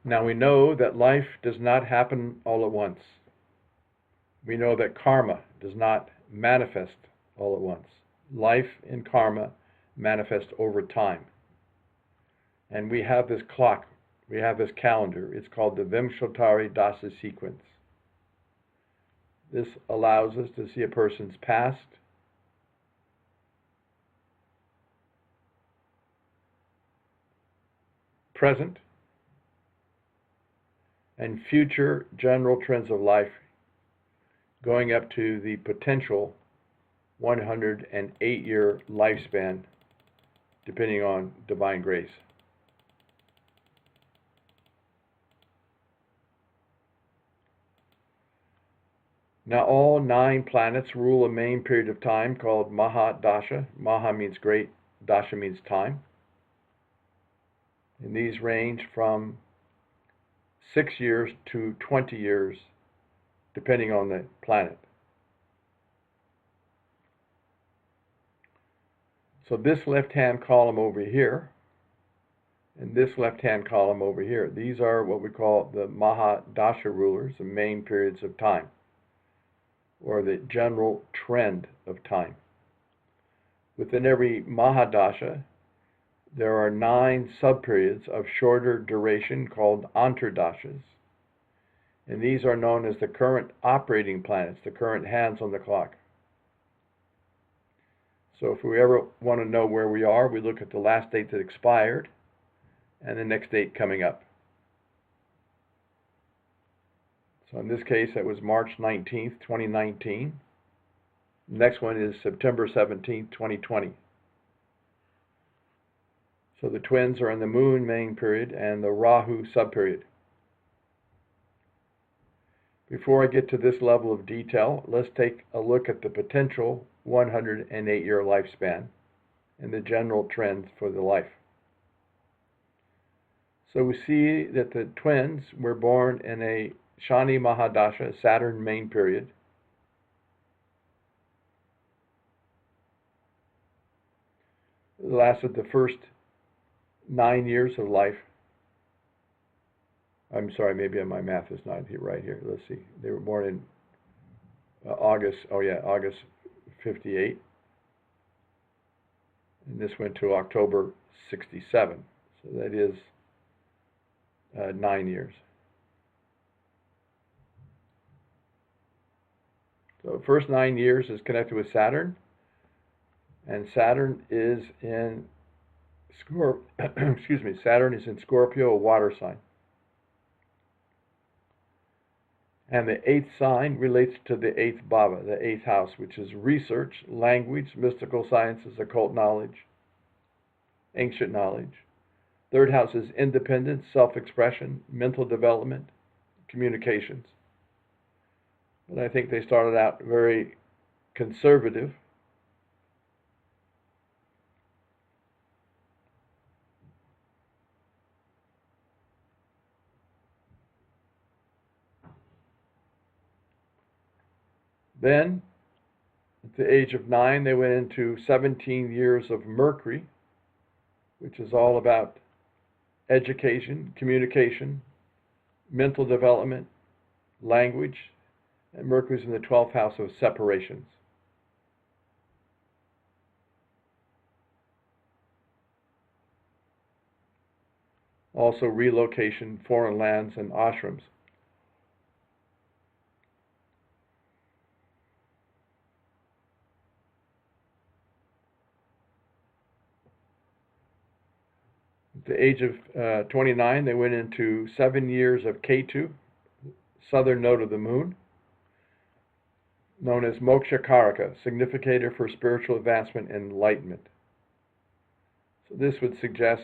Now we know that life does not happen all at once. We know that karma does not manifest all at once. Life and karma manifest over time. And we have this clock, we have this calendar. It's called the Vimshottari Dasa sequence. This allows us to see a person's past, present, and future general trends of life, going up to the potential 108-year lifespan, depending on divine grace. Now, all 9 planets rule a main period of time called Mahadasha. Maha means great, Dasha means time. And these range from 6 years to 20 years, depending on the planet. So this left-hand column over here, and this left-hand column over here, these are what we call the Mahadasha rulers, the main periods of time, or the general trend of time. Within every Mahadasha, there are 9 subperiods of shorter duration called Antardashas. And these are known as the current operating planets, the current hands on the clock. So if we ever want to know where we are, we look at the last date that expired and the next date coming up. So in this case, that was March 19th, 2019. The next one is September 17th, 2020. So the twins are in the moon main period and the Rahu subperiod. Before I get to this level of detail, let's take a look at the potential 108-year lifespan and the general trends for the life. So we see that the twins were born in a Shani Mahadasha, Saturn main period. It lasted the first 9 years of life. I'm sorry, maybe my math is not right here. Let's see. They were born in August 58. And this went to October 67. So that is 9 years. So the first 9 years is connected with Saturn. And Saturn is in Saturn is in Scorpio, a water sign. And the 8th sign relates to the 8th bhava, the 8th house, which is research, language, mystical sciences, occult knowledge, ancient knowledge. 3rd house is independence, self-expression, mental development, communications. But I think they started out very conservative. Then, at the age of 9, they went into 17 years of Mercury, which is all about education, communication, mental development, language, and Mercury's in the 12th house of separations. Also relocation, foreign lands, and ashrams. At the age of 29, they went into 7 years of Ketu, southern node of the moon, known as Moksha Karaka, significator for spiritual advancement and enlightenment. So this would suggest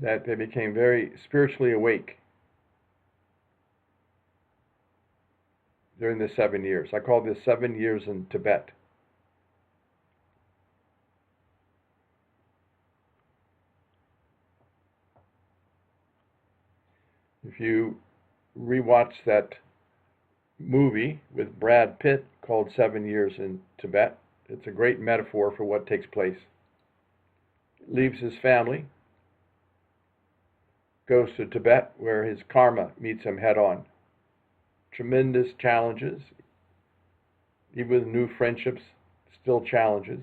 that they became very spiritually awake during the 7 years. I call this 7 years in Tibet. If you rewatch that movie with Brad Pitt called 7 Years in Tibet, it's a great metaphor for what takes place. Leaves his family, goes to Tibet, where his karma meets him head-on. Tremendous challenges, even with new friendships, still challenges.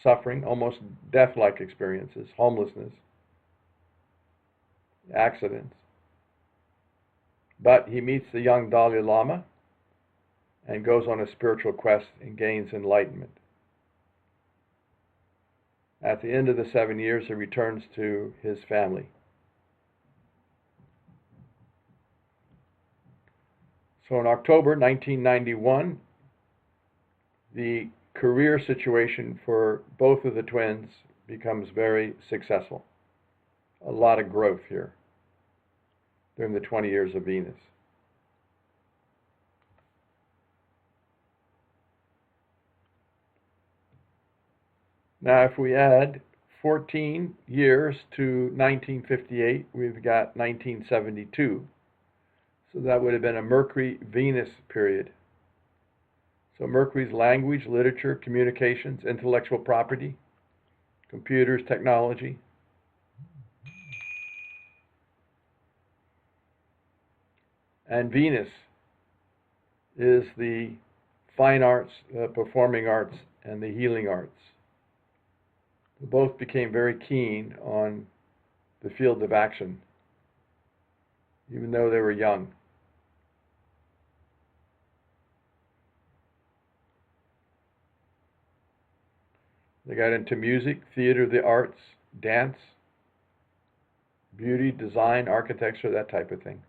Suffering, almost death-like experiences, homelessness, accidents. But he meets the young Dalai Lama and goes on a spiritual quest and gains enlightenment. At the end of the 7 years, he returns to his family. So in October 1991, the career situation for both of the twins becomes very successful. A lot of growth here during the 20 years of Venus. Now, if we add 14 years to 1958, we've got 1972. So that would have been a Mercury-Venus period. So Mercury's language, literature, communications, intellectual property, computers, technology. And Venus is the fine arts, performing arts, and the healing arts. They both became very keen on the field of action, even though they were young. They got into music, theater, the arts, dance, beauty, design, architecture, that type of thing.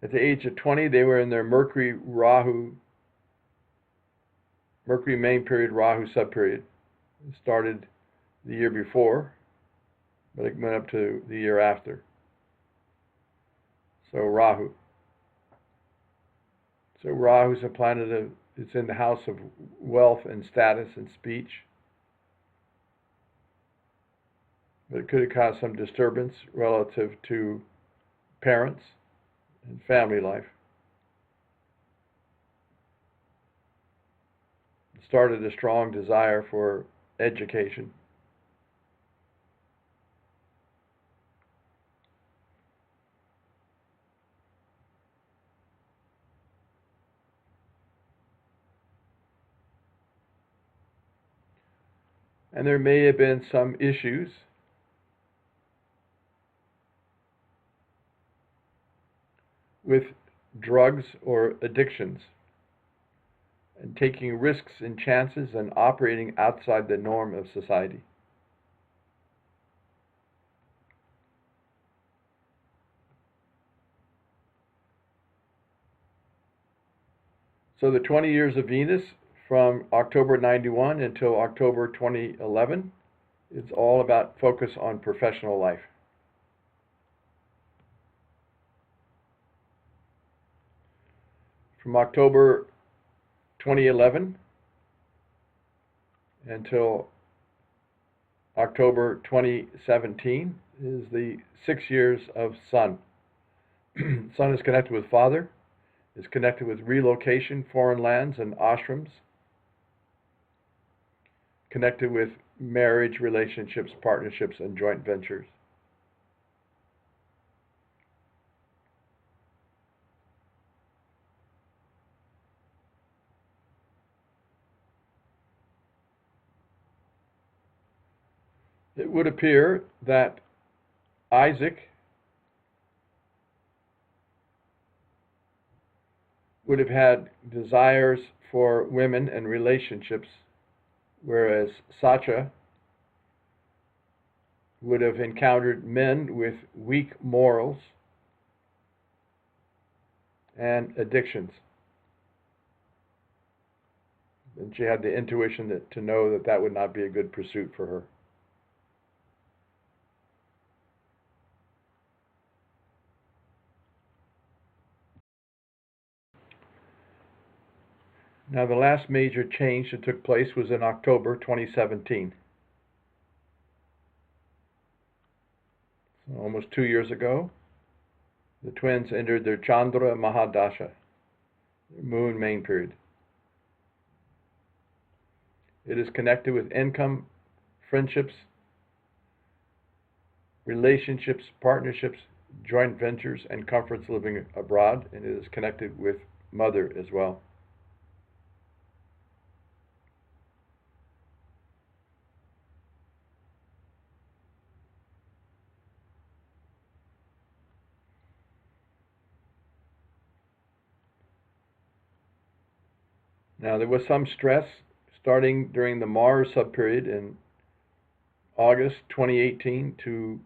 At the age of 20, they were in their Mercury main period, Rahu subperiod. It started the year before, but it went up to the year after. So Rahu. So Rahu's a planet it's in the house of wealth and status and speech. But it could have caused some disturbance relative to parents and family life. It started a strong desire for education. And there may have been some issues with drugs or addictions, and taking risks and chances and operating outside the norm of society. So the 20 years of Venus from October 91 until October 2011, it's all about focus on professional life. From October 2011 until October 2017 is the 6 years of Sun. Sun is connected with Father, is connected with relocation, foreign lands, and ashrams, connected with marriage, relationships, partnerships, and joint ventures. It would appear that Isaac would have had desires for women and relationships, whereas Sacha would have encountered men with weak morals and addictions. And she had the intuition to know that that would not be a good pursuit for her. Now, the last major change that took place was in October 2017. So almost 2 years ago, the twins entered their Chandra Mahadasha, their moon main period. It is connected with income friendships, relationships, partnerships, joint ventures, and comforts living abroad, and it is connected with mother as well. Now, there was some stress starting during the Mars subperiod in August 2018 to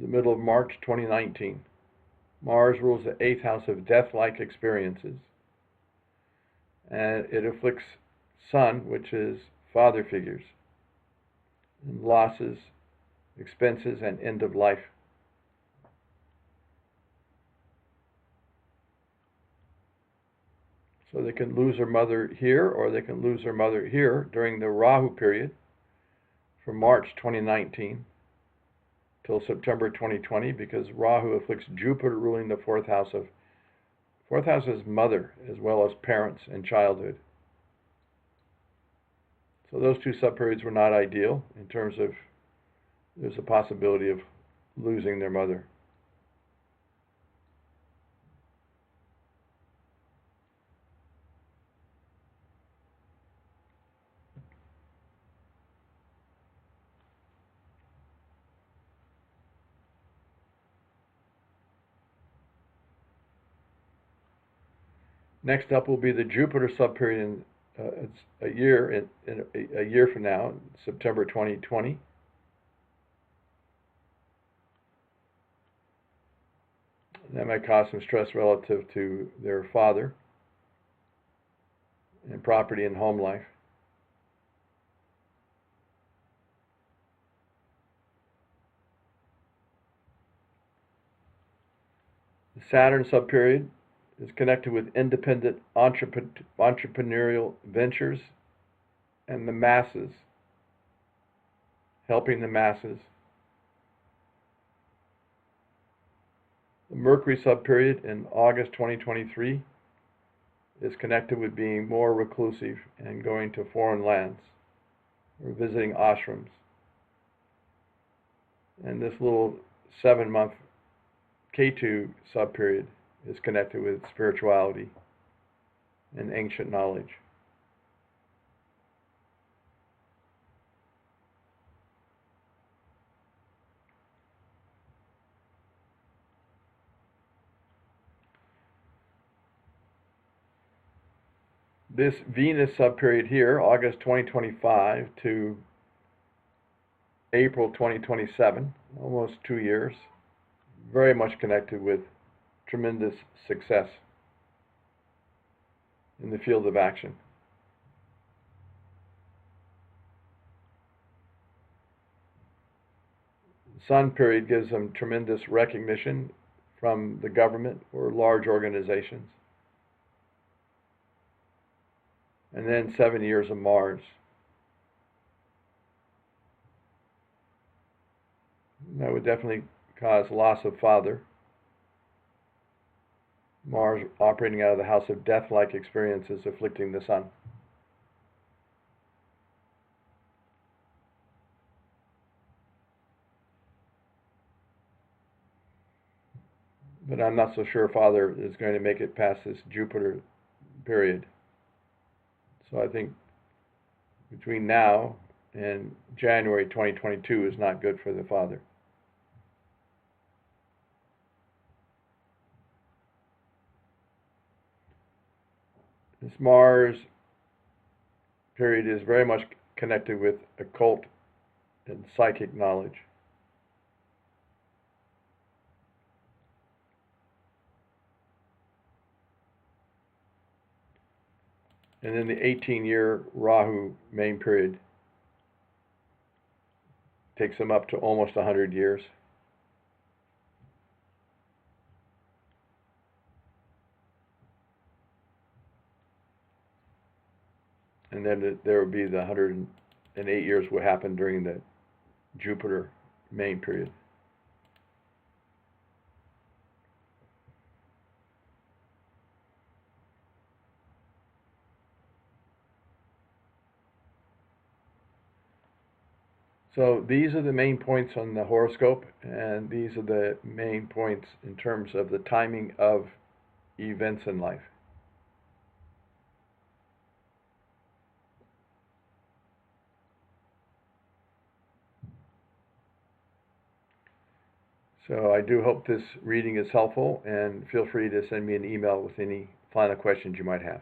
the middle of March 2019. Mars rules the 8th house of death-like experiences, and it afflicts Sun, which is father figures, and losses, expenses, and end of life. So they can lose their mother here, or they can lose their mother here during the Rahu period from March 2019 till September 2020, because Rahu afflicts Jupiter, ruling the 4th house is mother, as well as parents and childhood. So those two subperiods were not ideal in terms of there's a possibility of losing their mother. Next up will be the Jupiter subperiod. It's a year from now, September 2020. That might cause some stress relative to their father and property and home life. The Saturn subperiod is connected with independent entrepreneurial ventures and the masses, helping the masses. The Mercury subperiod in August 2023 is connected with being more reclusive and going to foreign lands or visiting ashrams. And this little 7-month Ketu subperiod is connected with spirituality and ancient knowledge. This Venus subperiod here, August 2025 to April 2027, almost 2 years, very much connected with tremendous success in the field of action. The Sun period gives them tremendous recognition from the government or large organizations. And then 7 years of Mars. That would definitely cause loss of father. Mars operating out of the house of death-like experiences afflicting the Sun. But I'm not so sure father is going to make it past this Jupiter period. So I think between now and January 2022 is not good for the father. This Mars period is very much connected with occult and psychic knowledge. And then the 18-year Rahu main period takes them up to almost 100 years. And then there would be the 108 years what happened during the Jupiter main period. So these are the main points on the horoscope, and these are the main points in terms of the timing of events in life. So I do hope this reading is helpful, and feel free to send me an email with any final questions you might have.